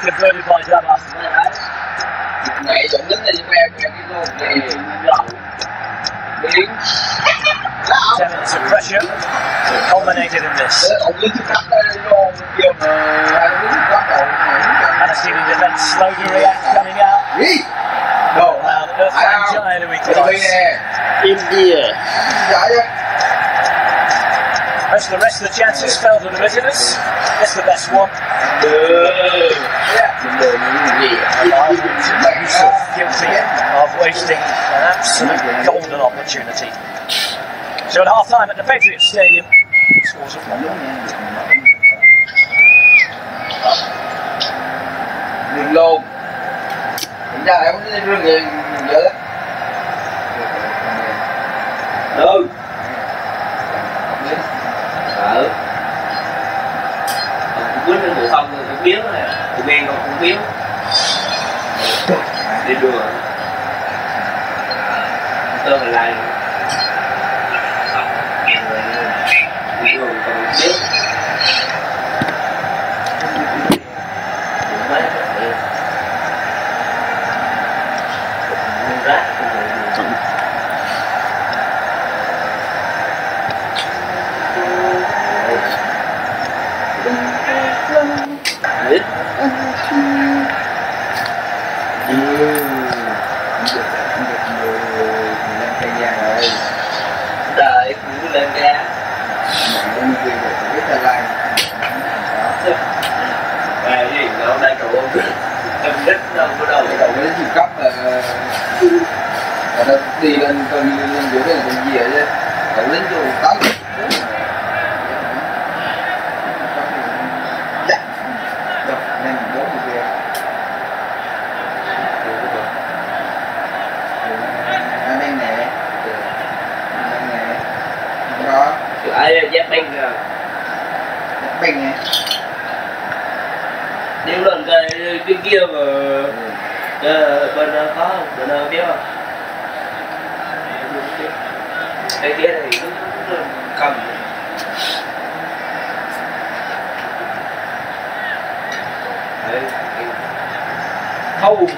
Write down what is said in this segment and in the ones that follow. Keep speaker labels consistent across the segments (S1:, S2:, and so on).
S1: converted by Davos.
S2: Mẹ dẫn đến đây mẹ cái lô về lậu biến
S1: 10 minutes of pressure culminated in this. Palestinian defence slow to react, coming out. Wow, the earthbound giant who equalised.
S3: India.
S1: The rest of the chances fell to the visitors. That's the best one. Yusuf guilty of wasting an absolute golden opportunity. So at half time at the Patriots Stadium, scores of 1-1.
S2: Đường lôn. Hiện ra em có rừng gì dữ lắm. Ừ. Sợ. Cũng quýnh cái bộ không rồi cũng biếu này, tụi men còn cũng biếu. Đi đường. Tơ mình lại. Quỷ rồi còn biếu. Đợi cũng lên ra cái gì nó đang trụ em đích đâu có đâu cái gì cấp là nó đi lên coi như lên giữa cái là gì vậy chứ cậu lính vô tắm nên bốn người kia đang nè đó ai giáp binh rồi giáp binh nè nếu lần cái kia mà bên có không bên biết không cái kia thì nó cầm thâu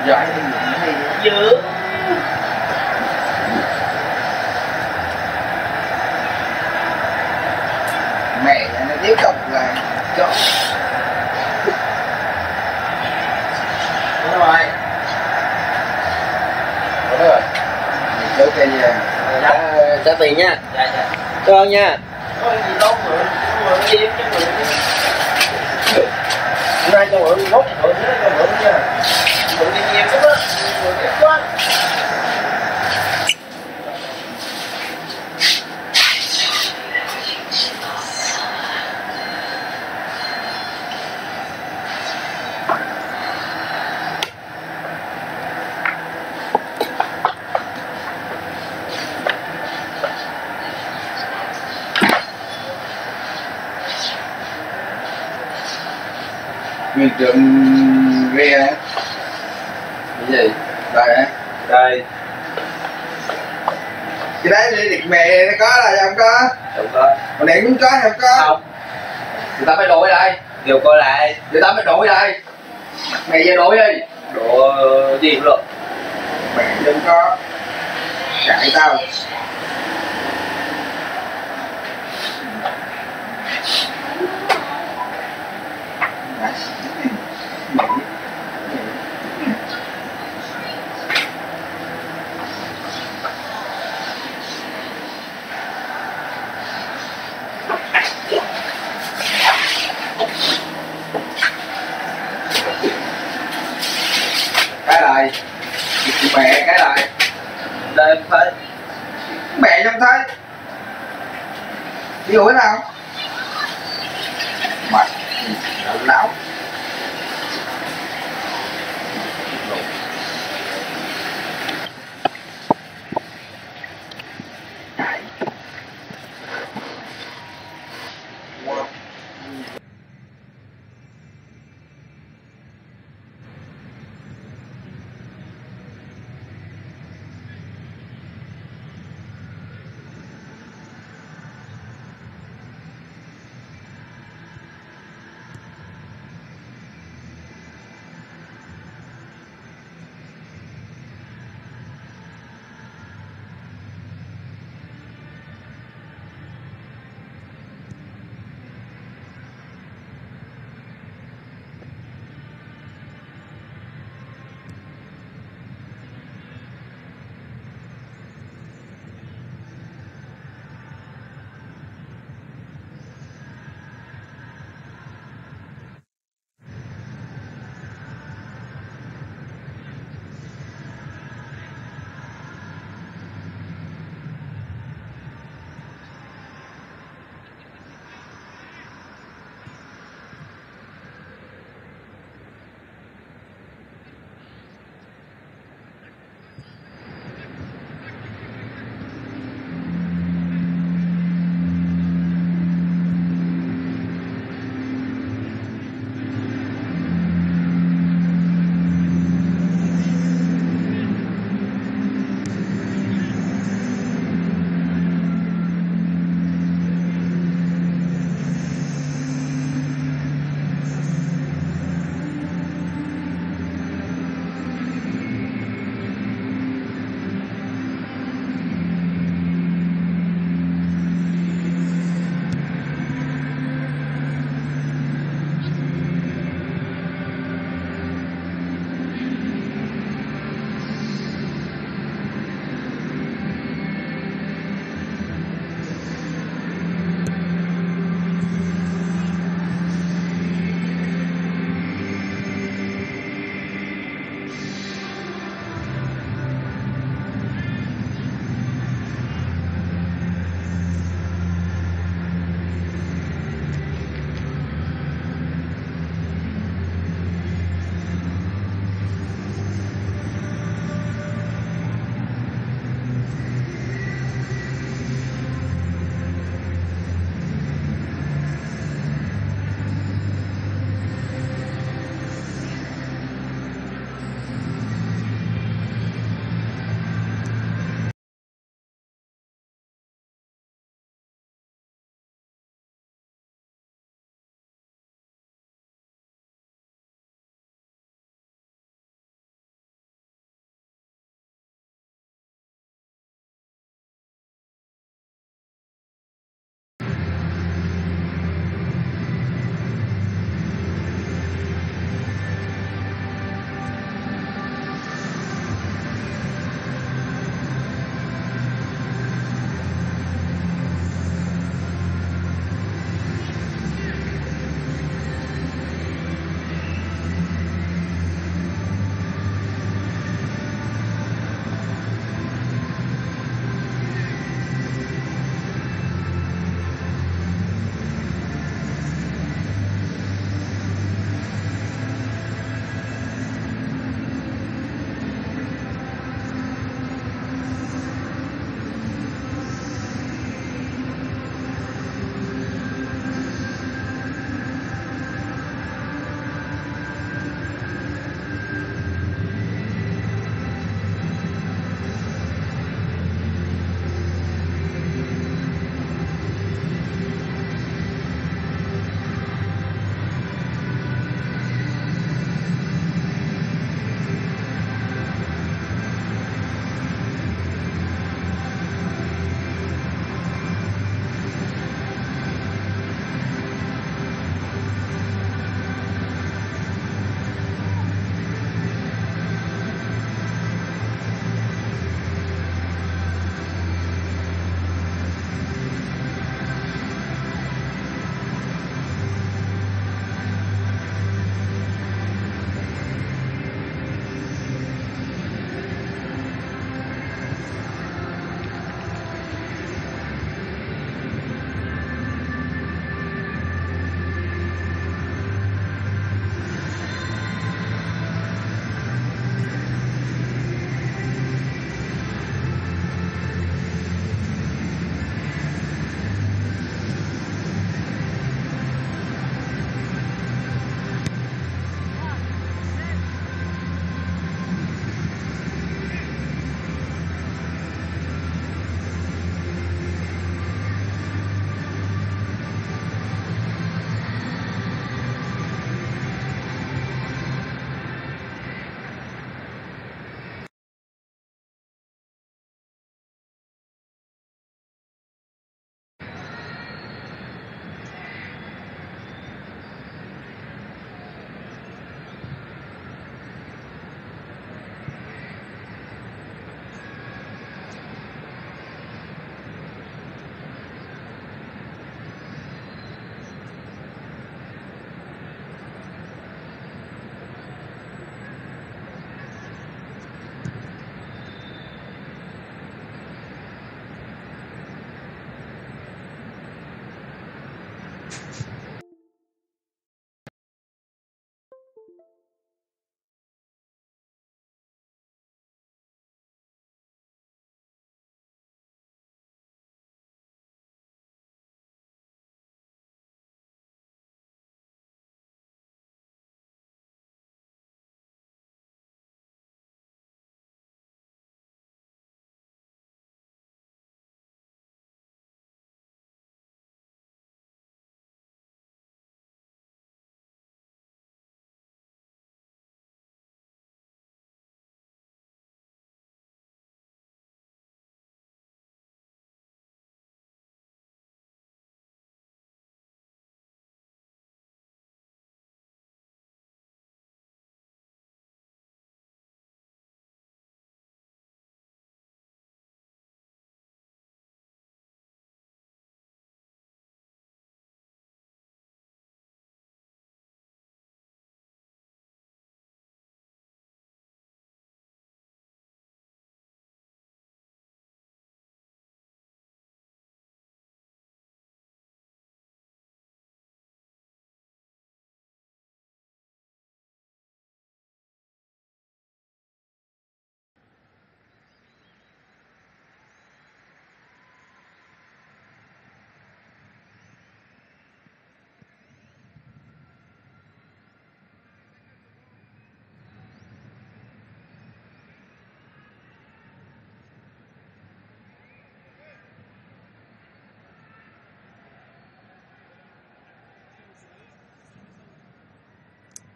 S2: giỏi thì hay dữ mẹ nó tiếp tục là chó đúng rồi đúng rồi chỗ cây gì
S3: Trả tiền nha.
S2: dạ dạ
S3: Cảm ơn nha.
S2: có gì đâu mà đi cho mượn hôm nay cho mượn nốt mượn cho mượn nha mượn đi nhiều lắm á mượn ít quá nguyên trưởng ghe cái gì đây hả đây cái đấy đi địt mẹ nó có là không có còn điện cũng có không có người ta phải đổi đây điều coi lại người ta phải đổi đây mày về đổi đi độ gì cũng được mẹ đừng có chạy tao cái này mẹ cái này đây em thấy mẹ không thấy đi đuổi nào mày não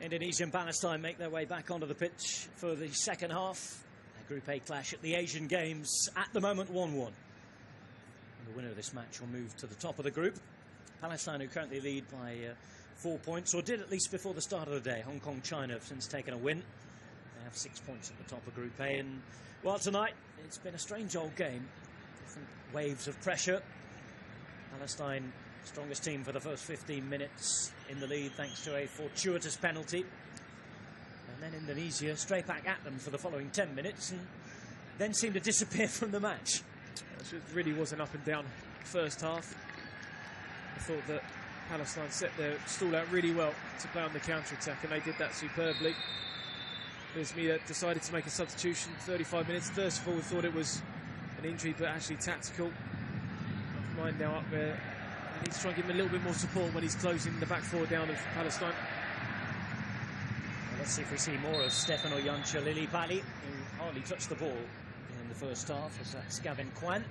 S1: Indonesia and Palestine make their way back onto the pitch for the second half. A Group A clash at the Asian Games, at the moment 1-1. And the winner of this match will move to the top of the group. Palestine, who currently lead by 4 points, or did at least before the start of the day. Hong Kong, China have since taken a win. They have 6 points at the top of Group A. And, well, tonight it's been a strange old game. Different waves of pressure. Palestine, strongest team for the first 15 minutes in the lead thanks to a fortuitous penalty. And then Indonesia straight back at them for the following 10 minutes and then seemed to disappear from the match.
S4: It really was an up and down first half. I thought that Palestine set their stall out really well to play on the counter-attack, and they did that superbly. Mia decided to make a substitution 35 minutes. First of all, we thought it was an injury, but actually tactical. Mind now up there. They need to try and give him a little bit more support when he's closing the back four down of Palestine.
S1: Well, let's see if we see more of Stefano Jancha Lillipali, who hardly touched the ball in the first half, as that's Gavin Kwan.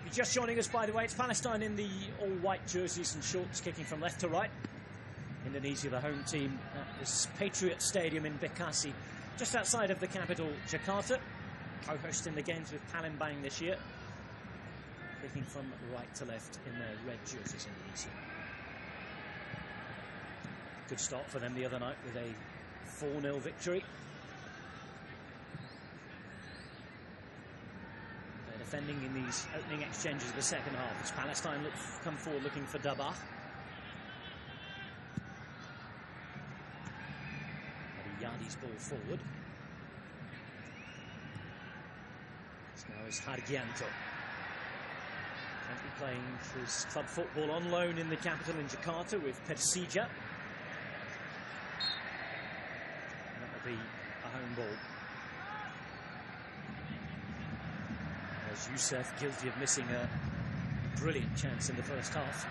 S1: If you're just joining us, by the way, it's Palestine in the all-white jerseys and shorts, kicking from left to right. Indonesia, the home team, at this Patriot Stadium in Bekasi, just outside of the capital, Jakarta, co-hosting the games with Palembang this year. Kicking from right to left in their red jerseys, Indonesia. Good start for them the other night with a 4-0 victory. They're defending in these opening exchanges of the second half as Palestine come forward looking for Dabah. Yadi's ball forward. This now is Hargianto. Currently playing his club football on loan in the capital in Jakarta with Persija. And that will be a home ball. As Youssef guilty of missing a brilliant chance in the first half.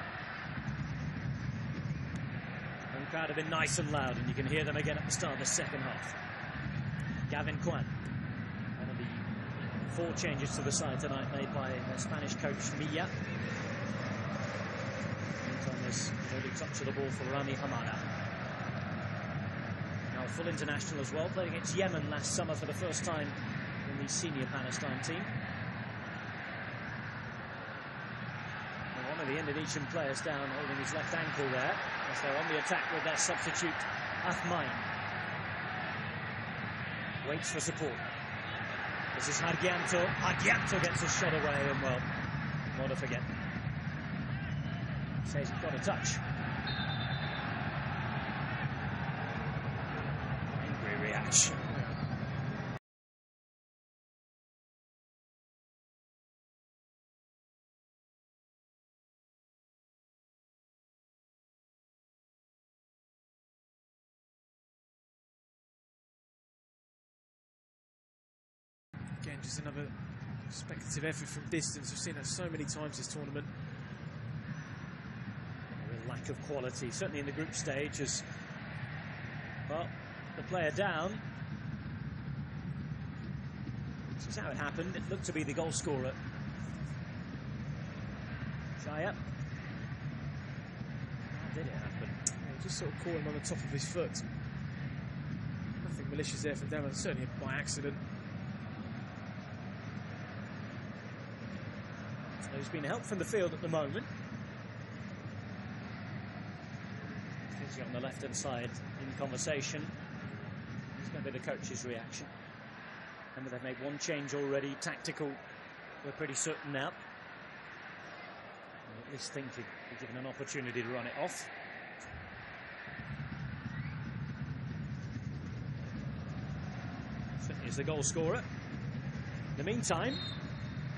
S1: The crowd have been nice and loud, and you can hear them again at the start of the second half. Gavin Kwan, one of the 4 changes to the side tonight made by Spanish coach Milla. Meantime, there's an early touch of the ball for Rami Hamada. Now a full international as well, played against Yemen last summer for the first time in the senior Palestine team. One of the Indonesian players down holding his left ankle there as they're on the attack with their substitute Ahmain. Waits for support. This is Hargianto. Hargianto gets a shot away and, well, not to forget. Says he's got a touch. Angry reaction.
S4: Again, just another speculative effort from distance. We've seen that so many times this tournament.
S1: A real lack of quality, certainly in the group stage, as well, the player down. This is how it happened. It looked to be the goal scorer. Shaya. How did it happen?
S4: Yeah, he just sort of caught him on the top of his foot. Nothing malicious there from Devon, certainly by accident.
S1: There's been help from the field at the moment. He's on the left-hand side in conversation. It's going to be the coach's reaction. Remember, they've made 1 change already, tactical. We're pretty certain now. Or at least think he'd be given an opportunity to run it off. Certainly is the goal scorer. In the meantime,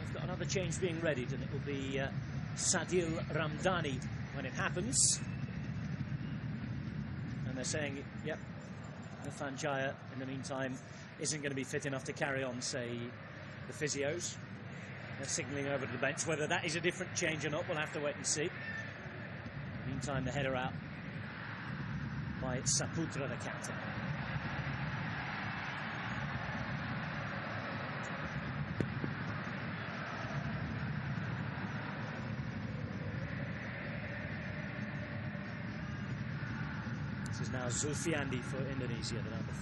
S1: we've got another change being readied, and it will be Sadil Ramdani when it happens. And they're saying, yep, Irfan Jaya, in the meantime, isn't going to be fit enough to carry on, say, the physios. They're signalling over to the bench. Whether that is a different change or not, we'll have to wait and see. In the meantime, the header out by Saputra, the captain. This is now Zulfiandi for Indonesia, the number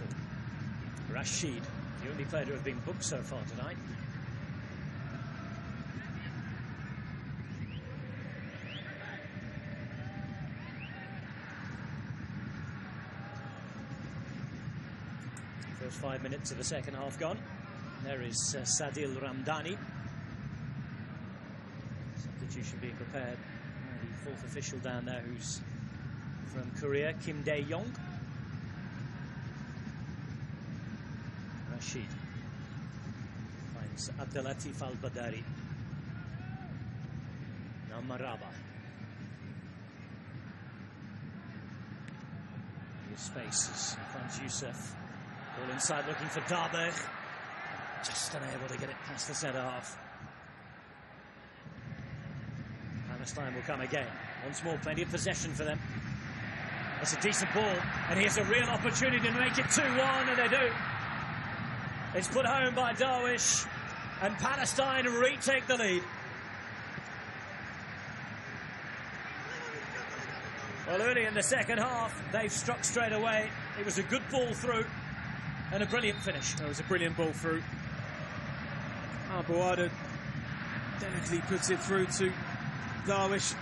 S1: 4. Rashid, the only player to have been booked so far tonight. First 5 minutes of the second half gone. There is Sadil Ramdhani. Substitution being prepared. The fourth official down there, who's from Korea, Kim Dae-yong. Rashid finds Abdelatif Al-Badari. Now Maraba. Here's spaces. Finds Youssef. All inside looking for Darberg. Just unable to get it past the centre half. Palestine will come again. Once more, plenty of possession for them. It's a decent ball, and here's a real opportunity to make it 2-1, and they do. It's put home by Darwish, and Palestine retake the lead. Well, early in the second half, they've struck straight away. It was a good ball through, and a brilliant finish.
S4: That was a brilliant ball through. Abuada delicately puts it through to Darwish.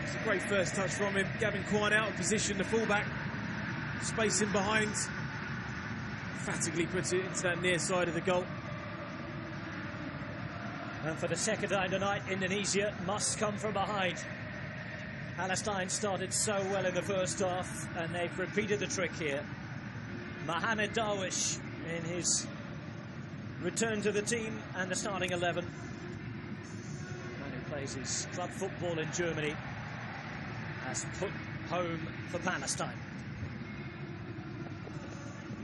S4: It's a great first touch from him. Gavin Quine out of position, the fullback. Spacing behind. Emphatically puts it into that near side of the goal.
S1: And for the second time tonight, Indonesia must come from behind. Palestine started so well in the first half, and they've repeated the trick here. Mohamed Darwish in his return to the team and the starting 11. Man who plays his club football in Germany has put home for Palestine.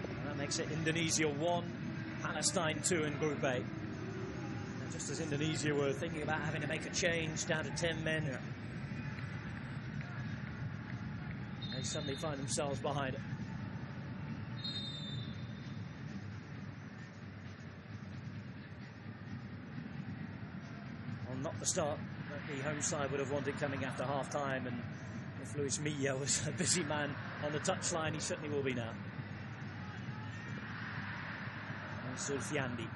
S1: And that makes it Indonesia 1, Palestine 2 in Group A. And just as Indonesia were thinking about having to make a change down to 10 men, they suddenly find themselves behind it. Not the start that the home side would have wanted coming after half-time, and if Luis Milla was a busy man on the touchline, he certainly will be now. And Zulfiandi.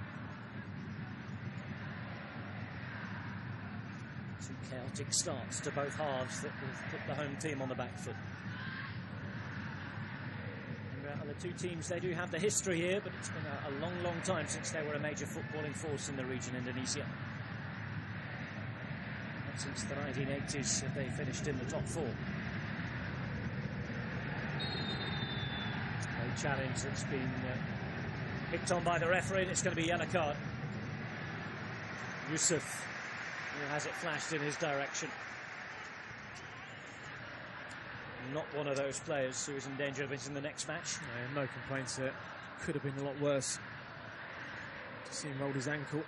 S1: Two chaotic starts to both halves that have put the home team on the back foot. And the two teams, they do have the history here, but it's been a long, long time since they were a major footballing force in the region, Indonesia. Since the 1980s, they finished in the top 4. A challenge that's been picked on by the referee, and it's going to be yellow card. Youssef, who has it flashed in his direction. Not one of those players who is in danger of missing the next match.
S4: No complaints there. Could have been a lot worse. To see him roll his ankle.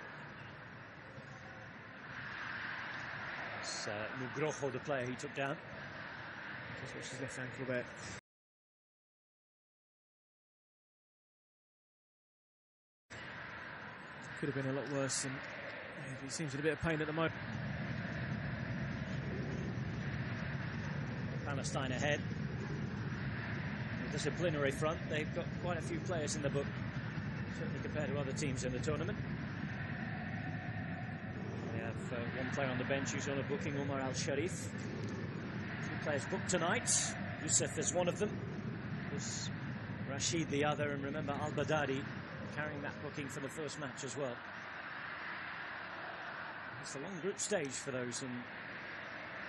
S1: Nugroho, the player he took down.
S4: Just watch his left ankle there. Could have been a lot worse, and he seems in a bit of pain at the moment.
S1: Palestine ahead. The disciplinary front, they've got quite a few players in the book, certainly compared to other teams in the tournament. One player on the bench who's on a booking, Omar Al-Sharif. 2 players booked tonight. Youssef is one of them. There's Rashid the other, and remember Al-Badari carrying that booking for the first match as well. It's a long group stage for those in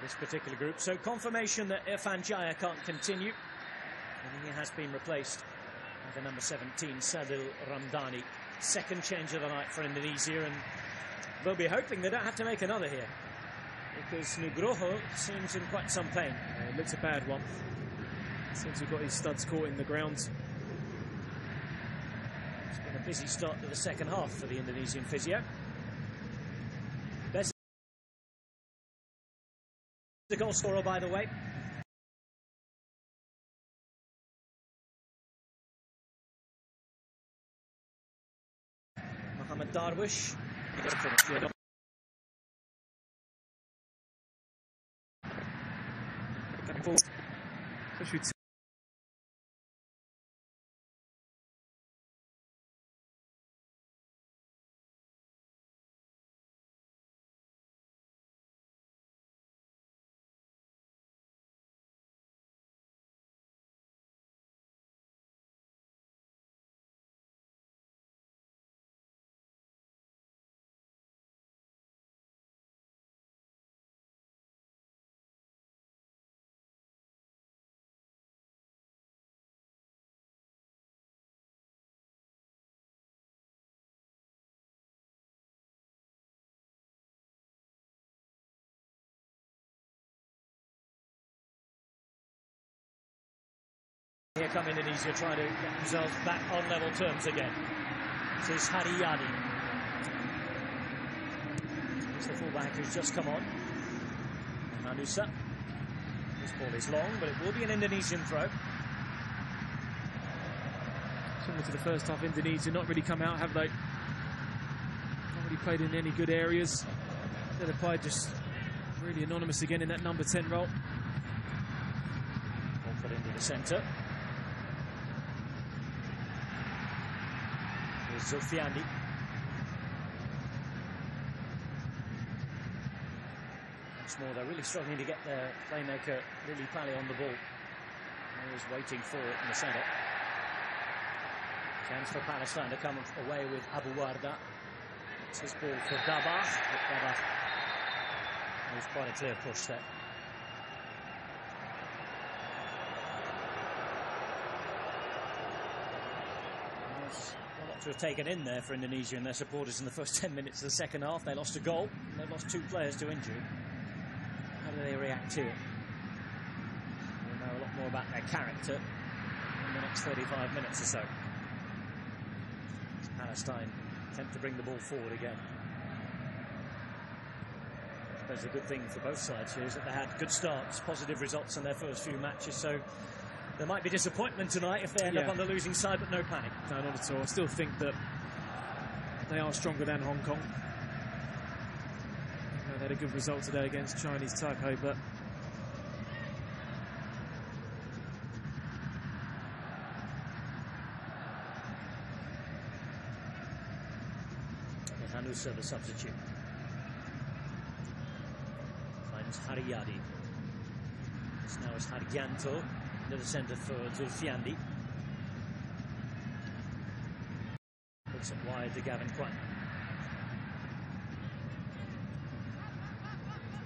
S1: this particular group. So confirmation that Irfan Jaya can't continue. And he has been replaced by the number 17, Sadil Ramdhani. Second change of the night for Indonesia, and they'll be hoping they don't have to make another here, because Nugroho seems in quite some pain.
S4: It looks a bad one. Seems to have got his studs caught in the ground.
S1: It's been a busy start to the second half for the Indonesian physio. There's the goal scorer, by the way. Mohamed Darwish.
S4: Push
S1: Here come Indonesia trying to get themselves back on level terms again. This is Haryadi. It's the fullback who's just come on. Manusa. This ball is long, but it will be an Indonesian throw.
S4: Similar to the first half, Indonesia not really come out, have they? Not really played in any good areas. They're played just really anonymous again in that number 10 role.
S1: Ball put into the centre. Here's Zulfiandi. Once more, they're really struggling to get their playmaker, Lily Pali, on the ball. He was waiting for it in the centre. Chance for Palestine to come away with Abu Warda. It's his ball for Dabah. Dabah. It was quite a clear push there. There's a lot to have taken in there for Indonesia and their supporters in the first 10 minutes of the second half. They lost a goal and they've lost 2 players to injury. How do they react to it? We'll know a lot more about their character in the next 35 minutes or so. Palestine attempt to bring the ball forward again. I suppose the good thing for both sides here is that they had good starts, positive results in their first few matches, so there might be disappointment tonight if they end up on the losing side, but no panic.
S4: No, not at all. I still think that they are stronger than Hong Kong. They had a good result today against Chinese Taipei, but
S1: Hanusa, the substitute, finds Haryadi. This now is Haryanto into the centre for Zulfiandi. Puts it wide to Gavin Kwan.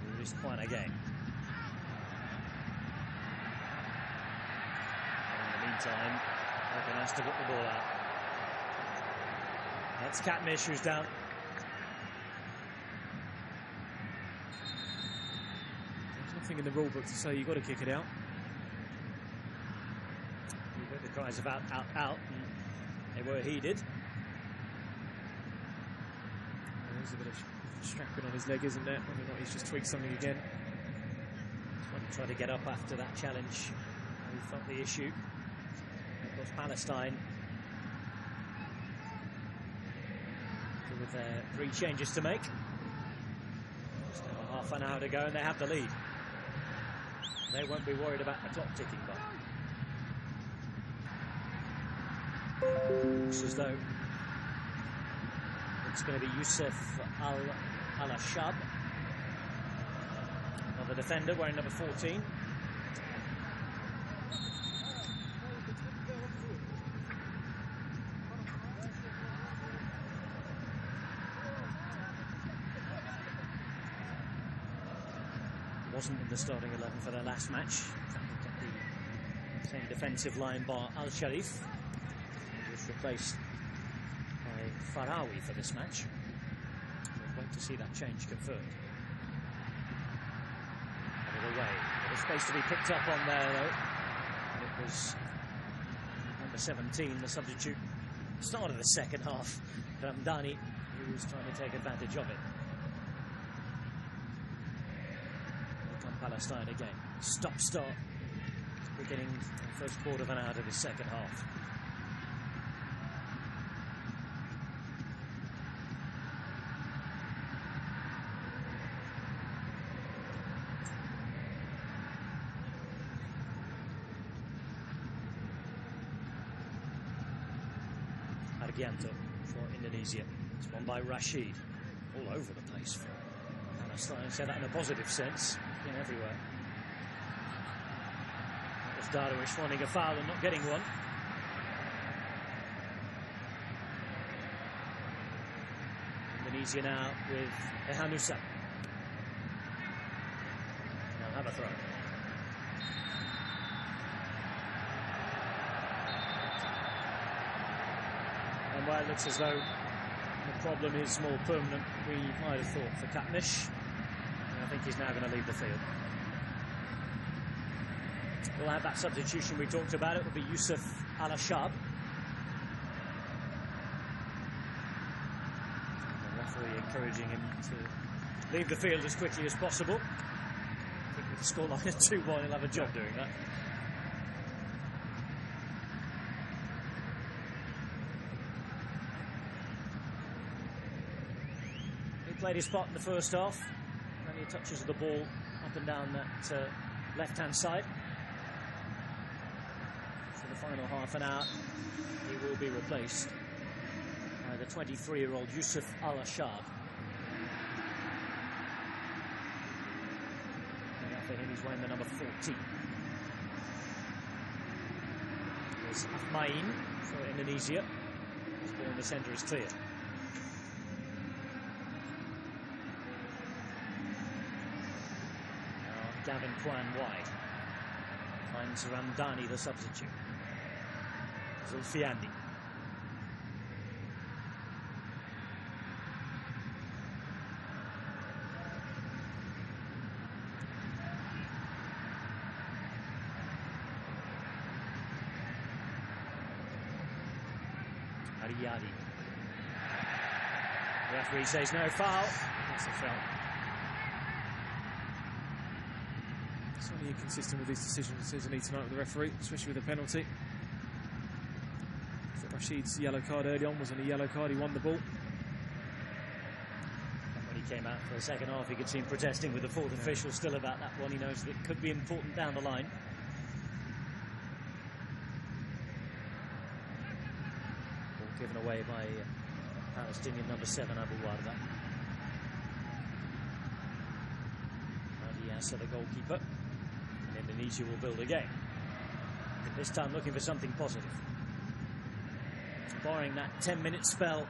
S1: Here is Kwan again. In the meantime, Morgan has to put the ball out. That's Katmish who's down.
S4: in the rule book to say you've got to kick it out.
S1: You heard the cries of out, out, out, and they were heeded.
S4: There's a bit of strapping on his leg, isn't there? Whether or not he's just tweaked something again.
S1: Trying to get up after that challenge. He felt the issue. Of course, Palestine with their 3 changes to make. Just over half an hour to go, and they have the lead. They won't be worried about the clock ticking by. Looks as though it's going to be Youssef Al-Ashab, another defender wearing number 14. Wasn't in the starting 11 for their last match. The same defensive line bar Al-Sharif. He was replaced by Farawi for this match. We'll wait to see that change confirmed. Out of the way. There was space to be picked up on there though. And it was number 17, the substitute, start of the second half, Ramdani, who was trying to take advantage of it. Palestine again. Stop-start. Beginning the first quarter of an hour of the second half. Argianto for Indonesia. It's won by Rashid. All over the place for Palestine. Say that in a positive sense. In everywhere. That was Darwish wanting a foul and not getting one. Indonesia now with Hanusa. They'll have a throw. And while it looks as though the problem is more permanent, we might have thought for Katniss. I think he's now going to leave the field. We'll have that substitution we talked about. It will be Yusuf Al-Ashab. The referee encouraging him to leave the field as quickly as possible. I think with the scoreline at 2-1, he'll have a job doing that. He played his part in the first half. Plenty of touches of the ball up and down that left-hand side. For the final half an hour, he will be replaced by the 23-year-old Yusuf Al-Ashab. For him, he's wearing the number 14. There's Ahmain for Indonesia. His ball in the centre is clear. Now Gavin Kwan wide. Finds Ramdani, the substitute. Zulfiandi. Ariyadi. The referee says no foul. That's a foul.
S4: It's only inconsistent with his decisions, isn't he, tonight with the referee, especially with the penalty. So Rashid's yellow card early on wasn't a yellow card, he won the ball.
S1: When he came out for the second half, you could see him protesting with the fourth official still about that one. He knows that it could be important down the line. Given away by Palestinian number 7, Abu Warda. Adi Asa, the goalkeeper. And Indonesia will build again. This time looking for something positive. Barring that 10-minute spell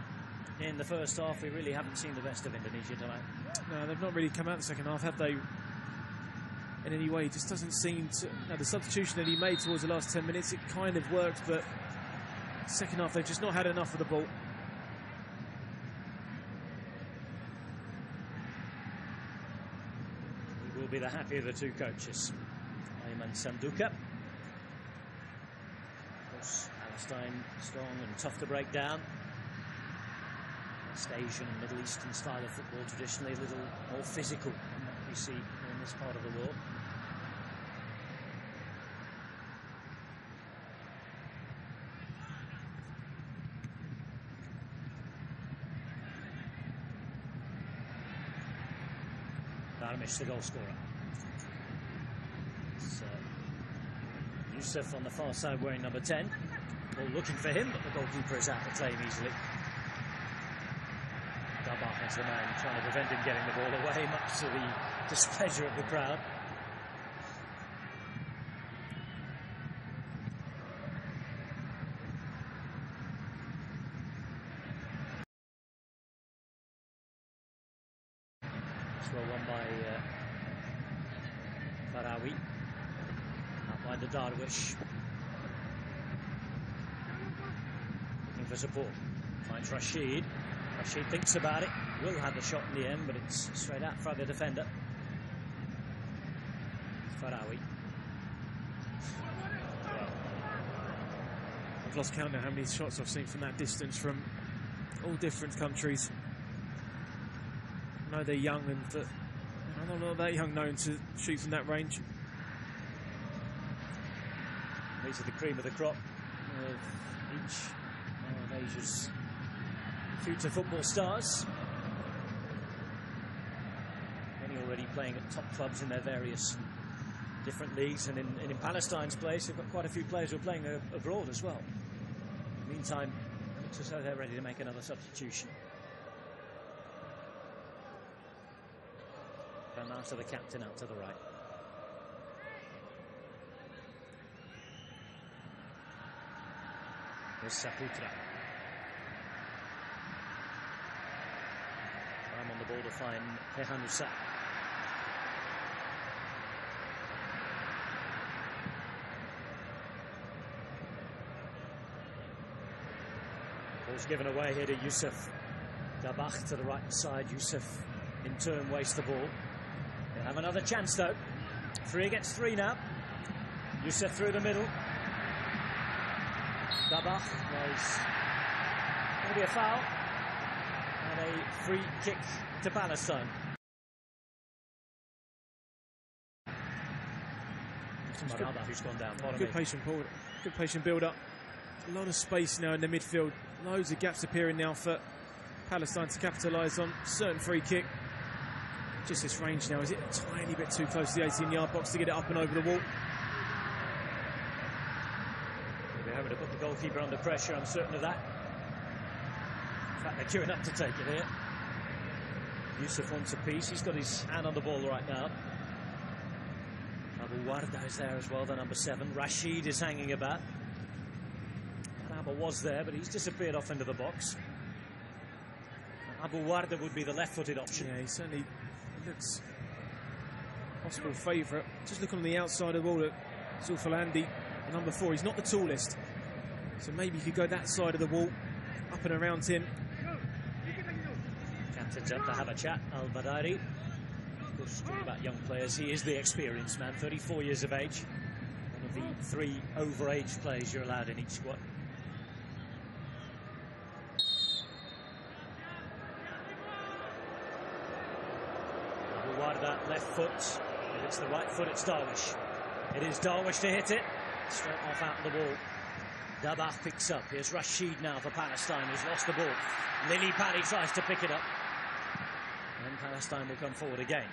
S1: in the first half, we really haven't seen the best of Indonesia tonight.
S4: No, they've not really come out in the second half, have they? In any way, it just doesn't seem to... Now, the substitution that he made towards the last 10 minutes, it kind of worked, but second half, they've just not had enough of the ball.
S1: He will be the happier of the two coaches. Ayman Sanduka. Of course, Palestine strong and tough to break down. West Asian and Middle Eastern style of football, traditionally a little more physical than what we see in this part of the world. Darmish, the goal scorer. It's Yusuf on the far side wearing number 10. Ball looking for him, but the goalkeeper is out to claim easily. Dabach is the man trying to prevent him getting the ball away, much to the displeasure of the crowd. Well won by Farawi. Out by the Darwish. Looking for support. Finds Rashid. Rashid thinks about it. Will have the shot in the end, but it's straight out from the defender. Farawi.
S4: I've lost count now how many shots I've seen from that distance from all different countries. I know they're young, but I'm not that young known to shoot from that range.
S1: These are the cream of the crop of each of Asia's future football stars. Many already playing at top clubs in their various different leagues, and in Palestine's place, they've got quite a few players who are playing abroad as well. In the meantime, it looks as though they're ready to make another substitution. And after the captain out to the right. Here's Saputra. I'm on the ball to find Hehanusa. Ball's given away here to Yusuf. Dabach to the right side. Yusuf in turn wastes the ball. They'll have another chance though. 3 against 3 now. Youssef through the middle. Dabach was going to be a foul and a free kick to Palestine. Who's gone down.
S4: Good patient build up. A lot of space now in the midfield. Loads of gaps appearing now for Palestine to capitalise on. Certain free kick. Just this range now. Is it a tiny bit too close to the 18-yard box to get it up and over the wall?
S1: They're having to put the goalkeeper under pressure, I'm certain of that. In fact, they're queuing up to take it here. Youssef wants a piece. He's got his hand on the ball right now. Abu Warda is there as well, the number 7. Rashid is hanging about. Abu was there, but he's disappeared off into the box. Abu Warda would be the left-footed option.
S4: Yeah, he certainly looks possible favourite. Just look on the outside of the ball at Zulfalandi, number 4. He's not the tallest, so maybe you could go that side of the wall, up and around him.
S1: Captain's up to have a chat, Al-Badari. Of course, talking about young players, he is the experienced man, 34 years of age. One of the 3 overage players you're allowed in each squad. Abu Warda, left foot. If it's the right foot, it's Darwish. It is Darwish to hit it. Straight off out of the ball. Dabach picks up. Here's Rashid now for Palestine, who's lost the ball. Lily Paddy tries to pick it up. And Palestine will come forward again.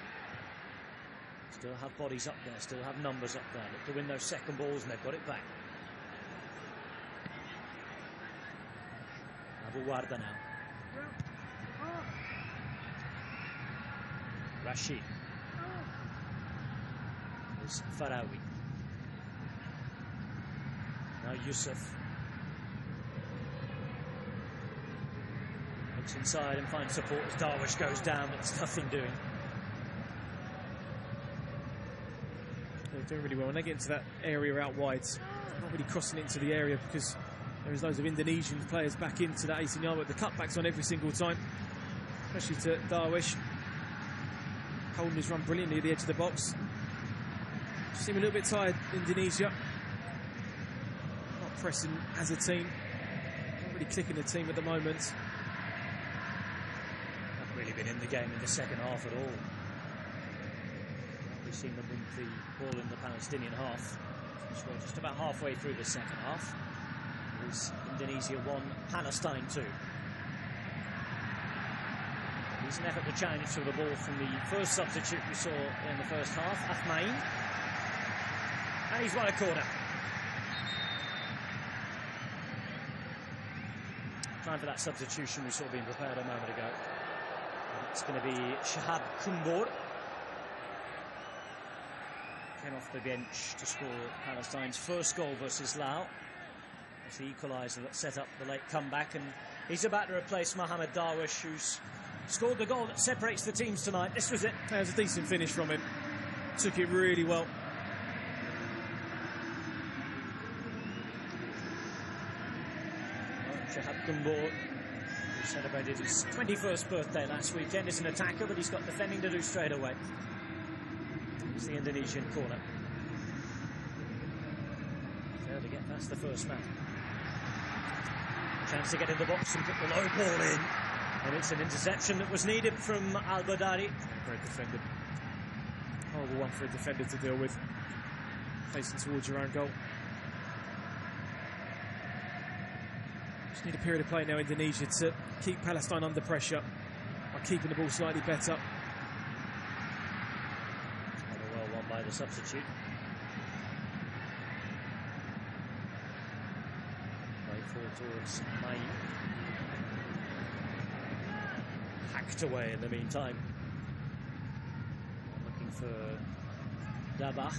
S1: Still have bodies up there, still have numbers up there. Look to win those second balls, and they've got it back. Abu Warda now. Rashid. There's Farawi. Now Youssef. Looks inside and finds support as Darwish goes down, but there's nothing doing.
S4: They're doing really well. When they get into that area out wide, not really crossing it into the area because there is loads of Indonesian players back into that 18-yard, but the cutbacks on every single time, especially to Darwish. Holding his run brilliantly at the edge of the box. Seem a little bit tired, Indonesia. Not pressing as a team. Not really clicking the team at the moment.
S1: Haven't really been in the game in the second half at all. We've seen them win the ball in the Palestinian half. We're just about halfway through the second half. It was Indonesia 1, Palestine 2. It's an effort to challenge for the ball from the first substitute we saw in the first half, Ahmain. And he's won a corner. Time for that substitution we saw being prepared a moment ago. And it's going to be Shahab Kumbor. Came off the bench to score Palestine's first goal versus Laos. It's the equaliser that set up the late comeback, and he's about to replace Mohamed Darwish, who's scored the goal that separates the teams tonight. This was it.
S4: That was a decent finish from him. Took it really well.
S1: Shahab Kumbor, who celebrated his 21st birthday last weekend, is an attacker, but he's got defending to do straight away. It's the Indonesian corner. Failed to get past the first man. Chance to get in the box and put the low ball in. And it's an interception that was needed from Al-Badari.
S4: Great defender. Horrible one for a defender to deal with. Facing towards your own goal. Just need a period of play now, Indonesia, to keep Palestine under pressure by keeping the ball slightly better.
S1: Well won by the substitute. Play forward towards May. Hacked away in the meantime. Looking for Dabach.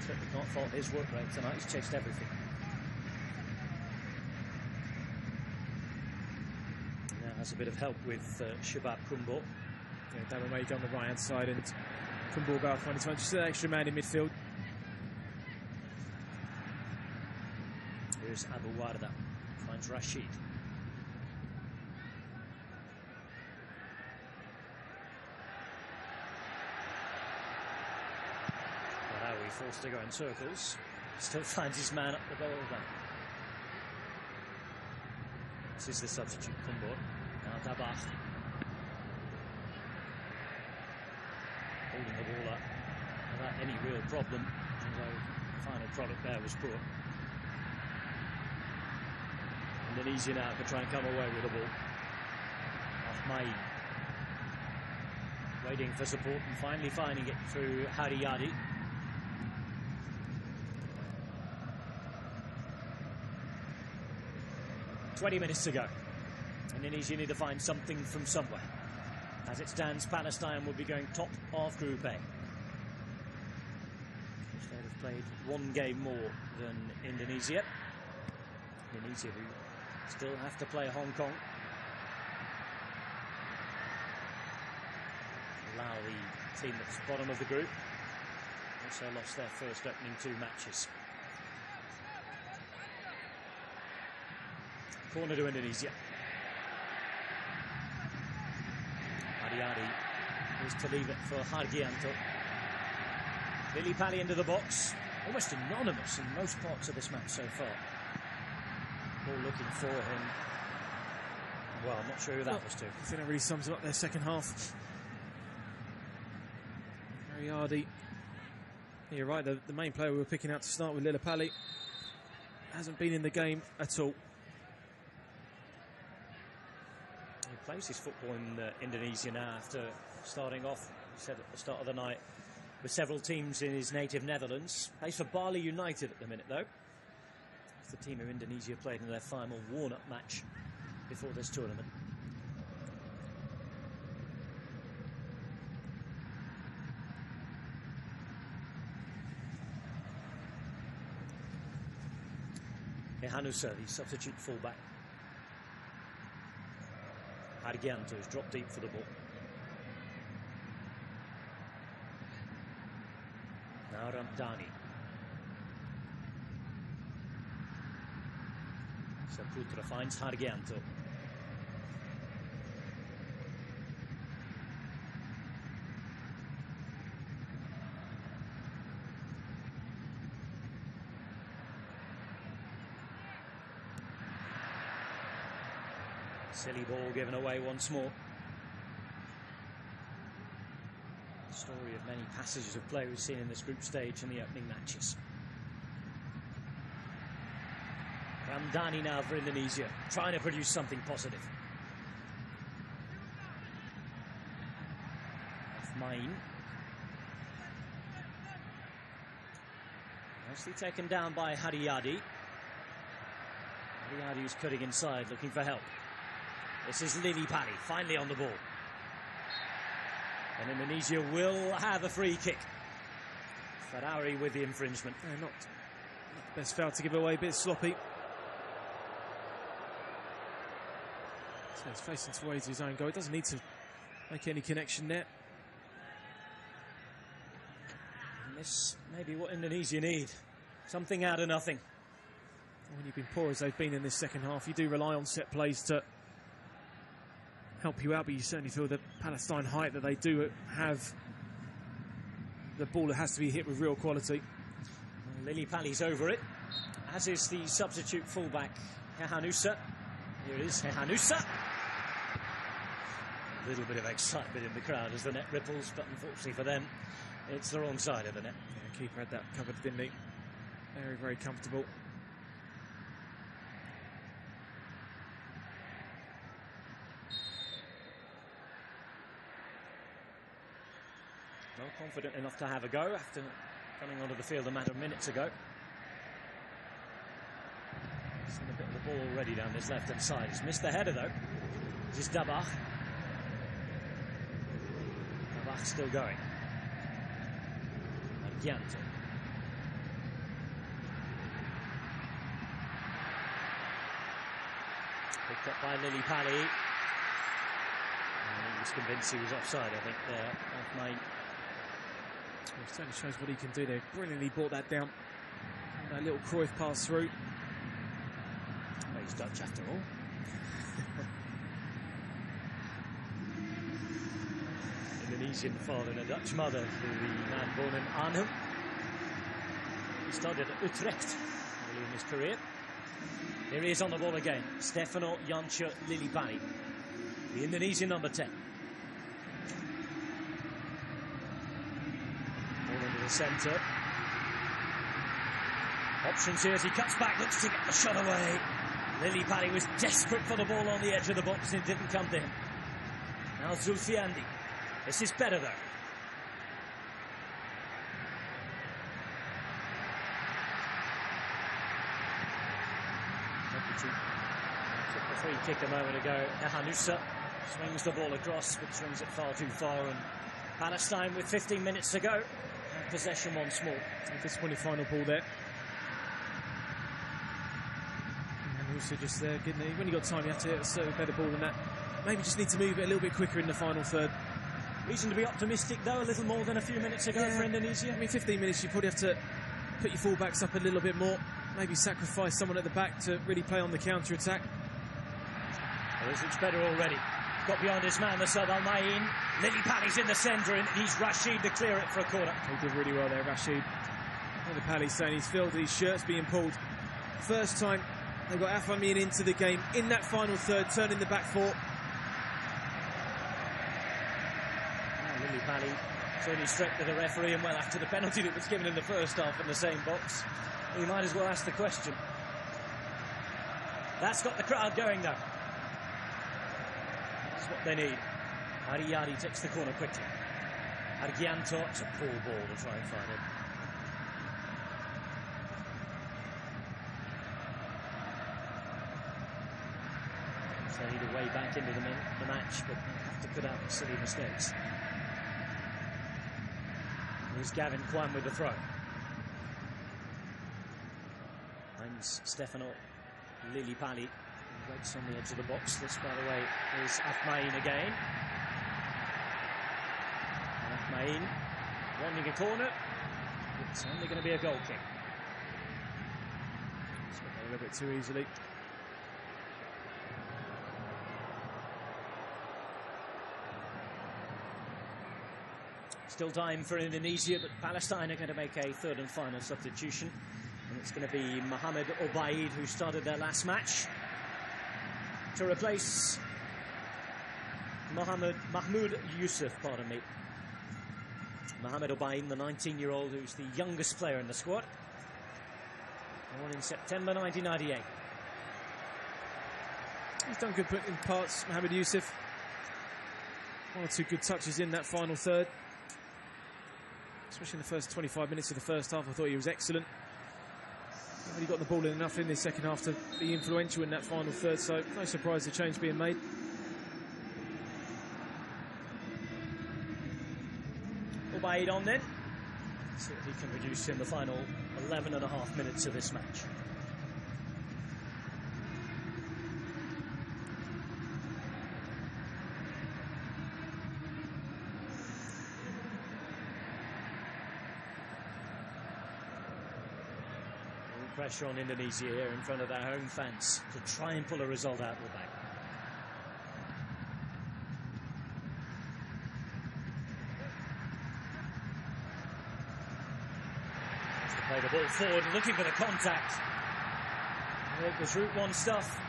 S1: Certainly can't fault his work rate tonight. He's chased everything. Now has a bit of help with Shahab Kumbor.
S4: Yeah, Dabach made on the right hand side, and Kumbor about finding time. Just an extra man in midfield.
S1: Here's Abu Warda. Finds Rashid. forced to go in circles. Still finds his man up the goal there. This is the substitute Kumbor. Now Dabach. Holding the ball up without any real problem, although the final product there was poor. Indonesia now could try and come away with the ball. Ahmad waiting for support and finally finding it through Haryadi. "20 minutes to go. Indonesia need to find something from somewhere. As it stands, Palestine will be going top of Group A. They'd have played one game more than Indonesia. Indonesia, who still have to play Hong Kong. Allow the team that's bottom of the group. Also lost their first opening 2 matches. Corner to Indonesia. Haryadi is to leave it for Hargianto. Lily Pally into the box. Almost anonymous in most parts of this match so far. All looking for him. Well, I'm not sure who that was to.
S4: I think that really sums up their second half. Haryadi. You're right, the main player we were picking out to start with, Lillipali, hasn't been in the game at all.
S1: He plays his football in Indonesia now after starting off, he said at the start of the night, with several teams in his native Netherlands. Plays for Bali United at the minute, though. It's the team of Indonesia played in their final warm-up match before this tournament. Hanusa, the substitute fullback. Hargianto has dropped deep for the ball. Now Ramdhani. Saputra finds Hargianto. Silly ball given away once more. The story of many passages of play we've seen in this group stage in the opening matches. Ramdhani now for Indonesia, trying to produce something positive. Ahmad. Nicely taken down by Haryadi. Haryadi is cutting inside, looking for help. This is Lily Pally, finally on the ball. And Indonesia will have a free kick. Ferrari with the infringement.
S4: Yeah, not the best foul to give away, a bit sloppy. So he's facing towards his own goal. He doesn't need to make any connection there.
S1: And this may be what Indonesia need. Something out of nothing.
S4: When you've been poor as they've been in this second half, you do rely on set plays to help you out, but you certainly feel the Palestine height that they do have. The ball has to be hit with real quality.
S1: Lily Pally's over it, as is the substitute fullback, Hanusa. Here it is, Hanusa. A little bit of excitement in the crowd as the net ripples, but unfortunately for them, it's the wrong side of the net.
S4: Yeah, the keeper had that covered, didn't he? Very, very comfortable.
S1: Well, confident enough to have a go after coming onto the field a matter of minutes ago. Seen a bit of the ball already down this left-hand side. He's missed the header, though. This is Dabach. Dabach still going. Argianto. Picked up by Lily Pally. And he was convinced he was offside, I think, there. Ahmad.
S4: It certainly shows what he can do there. Brilliantly brought that down. And that little Cruyff pass through.
S1: Well, he's Dutch after all. Indonesian father and a Dutch mother for the man born in Arnhem. Started at Utrecht early in his career. Here he is on the ball again. Stefano Jancha Lillipali, the Indonesian number 10. Ball into the centre. Options here as he cuts back, looks to get the shot away. Lillipali was desperate for the ball on the edge of the box and it didn't come to him. Now Zulfiandi. This is better though. Took the free kick a moment ago. Hanusa swings the ball across, but swings it far too far. And Palestine with 15 minutes to go. Possession once more.
S4: A disappointing final ball there. Hanusa just there, when you got time, you have to hit a slightly better ball than that. Maybe just need to move it a little bit quicker in the final third.
S1: Reason to be optimistic though, a little more than a few minutes ago for Indonesia.
S4: I mean, 15 minutes, you probably have to put your fullbacks up a little bit more. Maybe sacrifice someone at the back to really play on the counter-attack.
S1: Well, this looks better already. Got beyond his man, the Sub Al-Mayin. Lillipali's in the centre and he's Rashid to clear it for a corner.
S4: He did really well there, Rashid. Lillipali's saying he's filled his shirts being pulled. First time they've got Afamian into the game in that final third, turning the back four.
S1: Lillipali certainly struck to the referee, and well, after the penalty that was given in the first half in the same box, he might as well ask the question. That's got the crowd going though. That's what they need. Ariyadi takes the corner quickly. Argianto, it's a poor ball to try and find it. So they need a way back into the match, but have to cut out silly mistakes. Here's Gavin Kwan with the throw. Finds Stefano Lillipali. Waits on the edge of the box. This, by the way, is Afmain again. Afmain wanting a corner. It's only going to be a goal kick.
S4: It's a little bit too easily.
S1: Still time for Indonesia, but Palestine are going to make a third and final substitution. And it's going to be Mohamed Obaid, who started their last match, to replace Mahmoud Yusuf, pardon me. Mohamed Obaid, the 19-year-old, who's the youngest player in the squad. Born in September 1998.
S4: He's done good in parts, Mohamed Yusuf. One or two good touches in that final third. Especially in the first 25 minutes of the first half, I thought he was excellent. Not really got the ball in enough in the second half to be influential in that final third, so no surprise the change being made.
S1: Obaid on then. See if he can reduce in the final 11.5 minutes of this match. Pressure on Indonesia here in front of their home fans to try and pull a result out of the bag. Has to play the ball forward, looking for the contact. It was Route 1 stuff.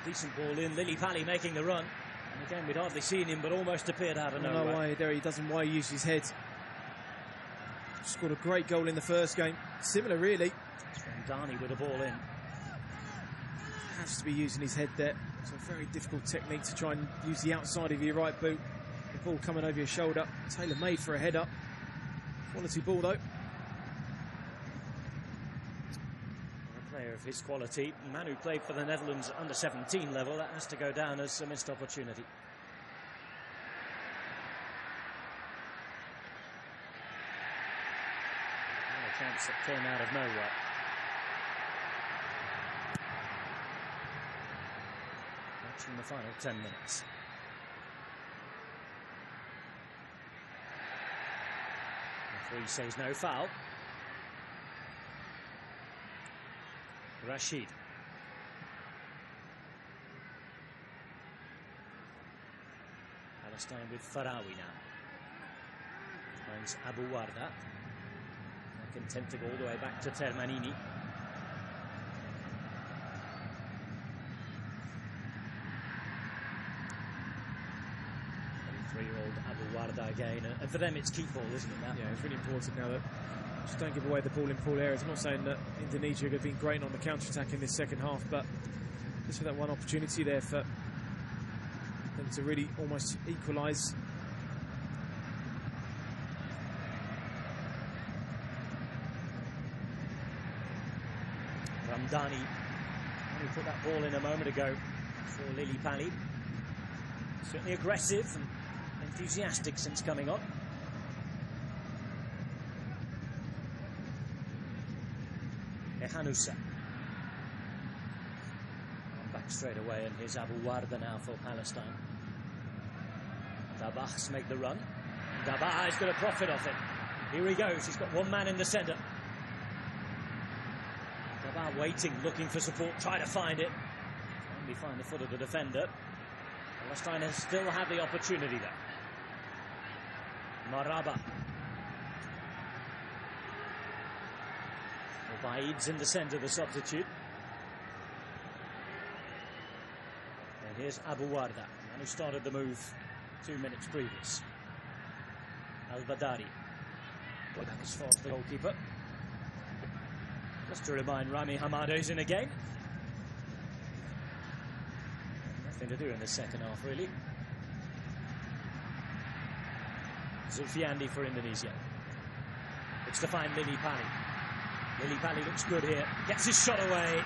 S1: Decent ball in, Lillipali making the run. And again, we'd hardly seen him, but almost appeared out of nowhere.
S4: No way there, he doesn't why he used his head. Scored a great goal in the first game. Similar, really.
S1: It's from Dani with the ball in.
S4: Has to be using his head there. It's a very difficult technique to try and use the outside of your right boot. The ball coming over your shoulder. Tailor-made for a header. Quality ball, though.
S1: A player of his quality. Man who played for the Netherlands under 17 level. That has to go down as a missed opportunity. Chance that came out of nowhere. Watching the final 10 minutes. The referee says no foul. Rashid. Palestine with Farawi now. Finds Abu Warda. Content to go all the way back to Termanini. 23-year-old Abu Warda again, and for them it's key ball, isn't it? Now?
S4: Yeah, it's really important now that just don't give away the ball in pool areas. I'm not saying that Indonesia have been great on the counter-attack in this second half, but just for that one opportunity there for them to really almost equalise.
S1: Ramdhani, who put that ball in a moment ago for Lily Pali. Certainly aggressive and enthusiastic since coming on. Ehanusa. Back straight away, and here's Abu Warda now for Palestine. Dabah's make the run. Dabah is going to profit off it. Here he goes, he's got one man in the centre. Dabah waiting, looking for support, try to find it. Only find the foot of the defender. Palestine still have the opportunity there. Maraba. Baid's in the centre, the substitute. And here's Abu Warda, the man who started the move 2 minutes previous. Al-Badari. Back as far as the goalkeeper. Just to remind Rami Hamado's in again. Nothing to do in the second half, really. Zulfiandi for Indonesia. Looks to find Lily Pali. Lily Pali looks good here. Gets his shot away.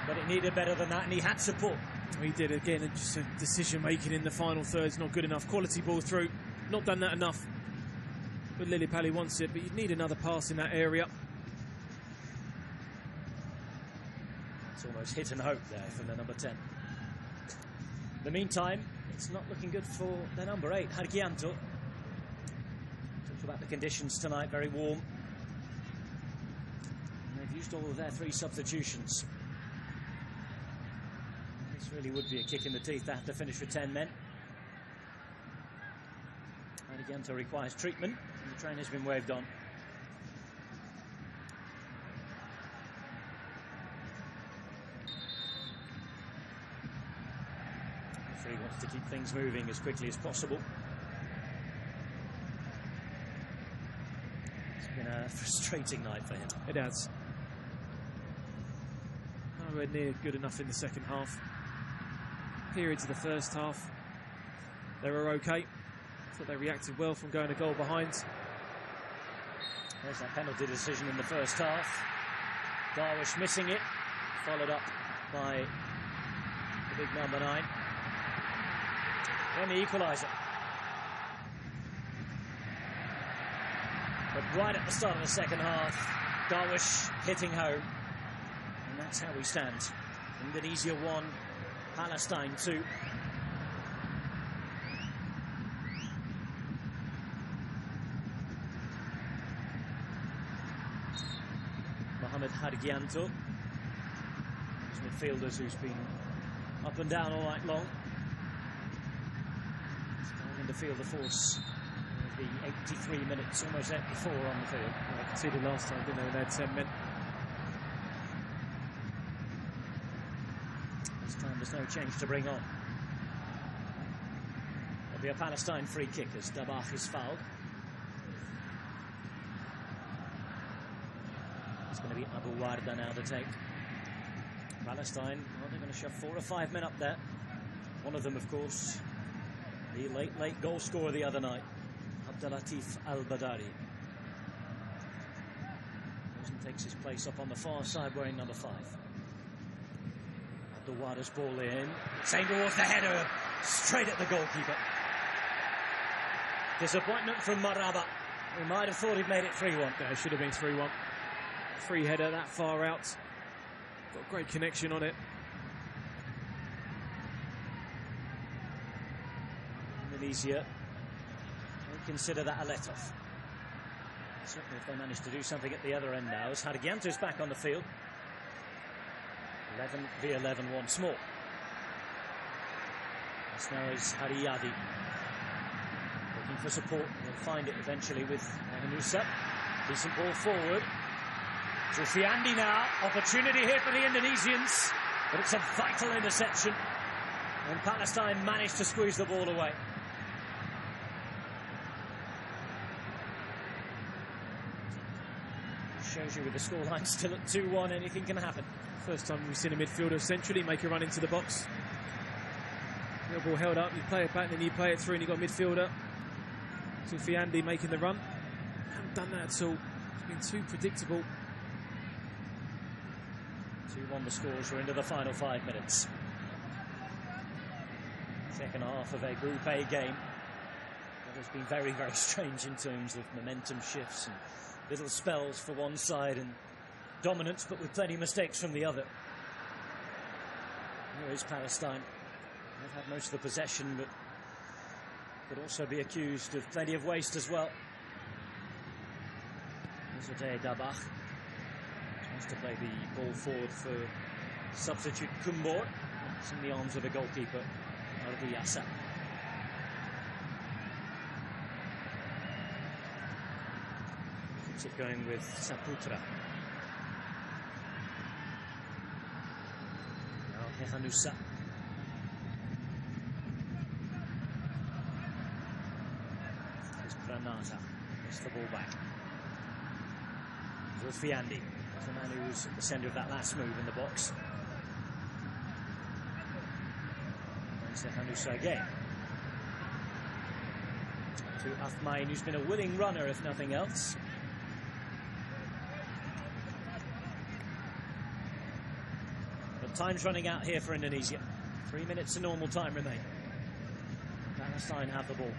S1: But it needed better than that, and he had support.
S4: He did again, and just decision making in the final third is not good enough. Quality ball through, not done that enough. But Lily Pali wants it, but you'd need another pass in that area.
S1: It's almost hit and hope there from the number 10. In the meantime, it's not looking good for the number 8, Hargianto. Talked about the conditions tonight, very warm. And they've used all of their 3 substitutions. This really would be a kick in the teeth to have to finish with 10 men. Hargianto requires treatment, and the train has been waved on. He wants to keep things moving as quickly as possible. It's been a frustrating night for him.
S4: It has. Nowhere near good enough in the second half. Periods of the first half, they were okay. I thought they reacted well from going a goal behind.
S1: There's that penalty decision in the first half. Darwish missing it, followed up by the big number 9. Then the equaliser. But right at the start of the second half, Darwish hitting home. And that's how we stand. Indonesia 1, Palestine 2. Mohamed Hargianto, midfielders who's been up and down all night long. To feel the force of the 83 minutes, almost 84 on the field.
S4: I conceded last time, didn't they? They had 10 men.
S1: This time there's no change to bring on. There'll be a Palestine free kick as Dabah is fouled. It's going to be Abu Warda now to take. Palestine, well, they're going to shove 4 or 5 men up there. One of them, of course, the late goal scorer the other night, Abdelatif Al-Badari. Takes his place up on the far side wearing number 5. Abdul Warda's ball in. It's aimed towards the header, straight at the goalkeeper. Disappointment from Maraba. We might have thought he'd made it 3-1.
S4: Yeah, it should have been 3-1. Free header that far out. Got great connection on it.
S1: Indonesia will consider that a let-off. Certainly if they manage to do something at the other end now, as Hargianto's back on the field. 11v11 once more. This now is Haryadi. Looking for support. They'll find it eventually with Nusa. Decent ball forward. Zulfiandi now. Opportunity here for the Indonesians. But it's a vital interception. And Palestine managed to squeeze the ball away. Shows you with the scoreline still at 2-1, anything can happen.
S4: First time we've seen a midfielder centrally make a run into the box. The ball held up, you play it back, then you play it through, and you've got a midfielder. Zulfiandi making the run. Haven't done that at all. It's been too predictable.
S1: 2-1 the scores. We're into the final 5 minutes. Second half of a Group A game that has been very, very strange in terms of momentum shifts and little spells for one side and dominance, but with plenty of mistakes from the other. Here is Palestine. They've had most of the possession, but could also be accused of plenty of waste as well. Zodé Dabach tries to play the ball forward for substitute Kumbor. It's in the arms of the goalkeeper, Ardi Yasa. Keeps it going with Saputra. Now Hehanusa. Here's Granata. Gets the ball back. Zulfiandi, the man who was at the centre of that last move in the box. And Hehanusa again. To Afmain, who's been a willing runner, if nothing else. But time's running out here for Indonesia. 3 minutes of normal time remain. Palestine have the ball.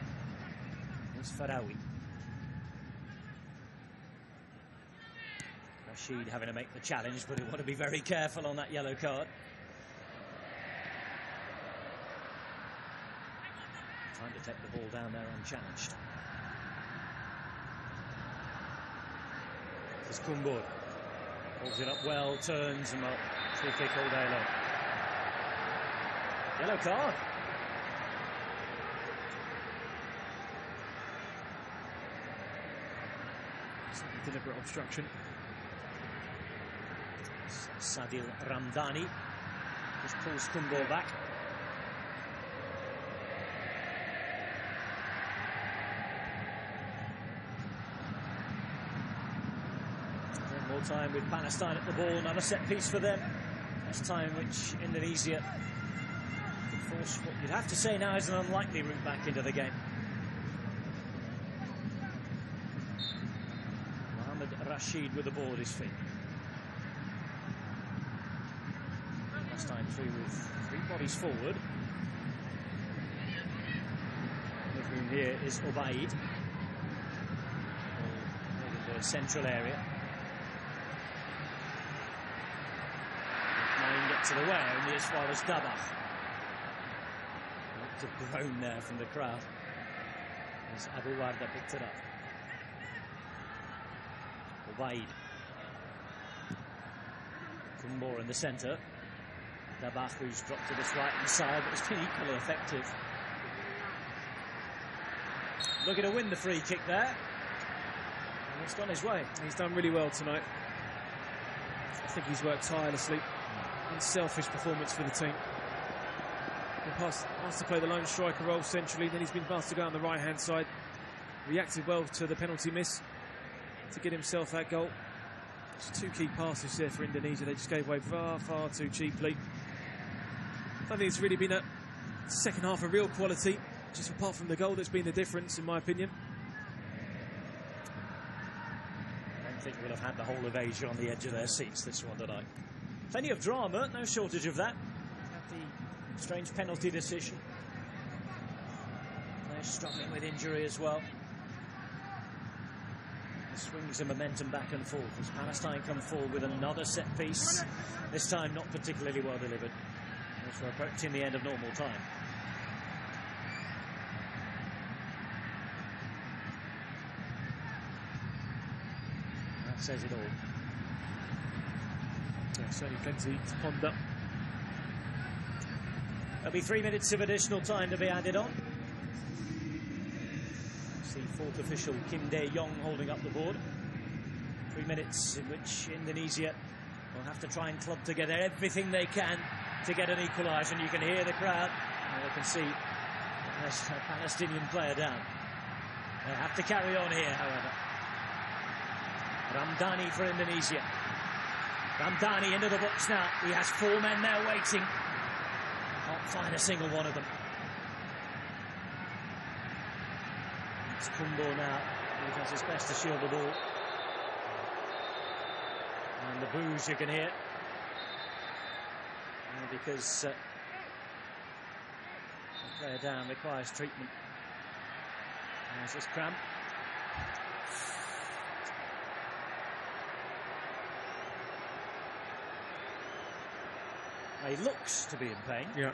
S1: It's Farawi. Rashid having to make the challenge, but he'll want to be very careful on that yellow card. Time to take the ball down there unchallenged. There's Kumbur. Holds it up well, turns, and free kick all day long. Yellow card.
S4: Deliberate obstruction.
S1: Sadil Ramdani just pulls Kumbur back. More time with Palestine at the ball, another set piece for them. This time which Indonesia could force what you'd have to say now is an unlikely route back into the game. Mohamed Rashid with the ball at his feet. Palestine through with 3 bodies forward. With whom here is Obaid. In the central area. To the way, only as far as Dabach. Lots of groan there from the crowd as Abu Warda picked it up. Obaid. Kumbor in the centre. Dabach, who's dropped to this right hand side, but has been equally effective. Looking to win the free kick there. And it's gone his way.
S4: He's done really well tonight. I think he's worked tirelessly. Unselfish performance for the team. Been asked to play the lone striker role centrally, then he's been asked to go on the right hand side. Reacted well to the penalty miss to get himself that goal. Just 2 key passes there for Indonesia. They just gave away far, far too cheaply. I think it's really been a second half of real quality, just apart from the goal that's been the difference, in my opinion.
S1: I don't think we'll have had the whole of Asia on the edge of their seats this one tonight. Plenty of drama, no shortage of that. Had the strange penalty decision. They're struggling with injury as well. The swings of momentum back and forth as Palestine come forward with another set piece. This time not particularly well delivered. As we're approaching the end of normal time. That says it all.
S4: Yeah, certainly plenty to ponder.
S1: There'll be 3 minutes of additional time to be added on. see fourth official Kim Dae-yong holding up the board. 3 minutes in which Indonesia will have to try and club together everything they can to get an equaliser, and you can hear the crowd. And they can see there's a Palestinian player down. They have to carry on here, however. Ramdhani for Indonesia. Ramdhani into the box now. He has 4 men there waiting. Can't find a single one of them. It's Kumbo now. He does his best to shield the ball. And the boos you can hear. Because the player down requires treatment. There's this cramp. He looks to be in pain.
S4: Yeah.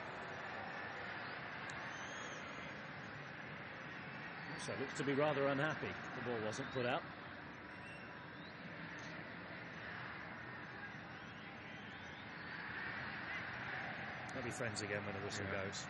S1: Also looks to be rather unhappy the ball wasn't put out. They'll be friends again when the whistle goes.